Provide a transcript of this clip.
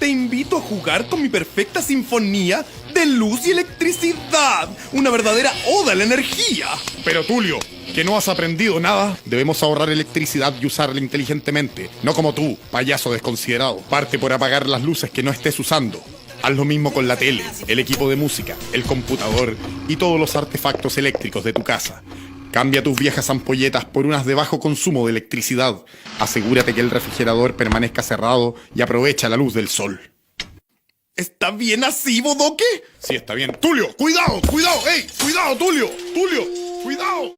te invito a jugar con mi perfecta sinfonía de luz y electricidad. Una verdadera oda a la energía. Pero Tulio, ¿que no has aprendido nada? Debemos ahorrar electricidad y usarla inteligentemente. No como tú, payaso desconsiderado. Parte por apagar las luces que no estés usando. Haz lo mismo con la tele, el equipo de música, el computador y todos los artefactos eléctricos de tu casa. Cambia tus viejas ampolletas por unas de bajo consumo de electricidad. Asegúrate que el refrigerador permanezca cerrado y aprovecha la luz del sol. ¿Está bien así, bodoque? Sí, está bien. ¡Tulio, cuidado, cuidado! ¡Ey, cuidado, Tulio! ¡Tulio, cuidado!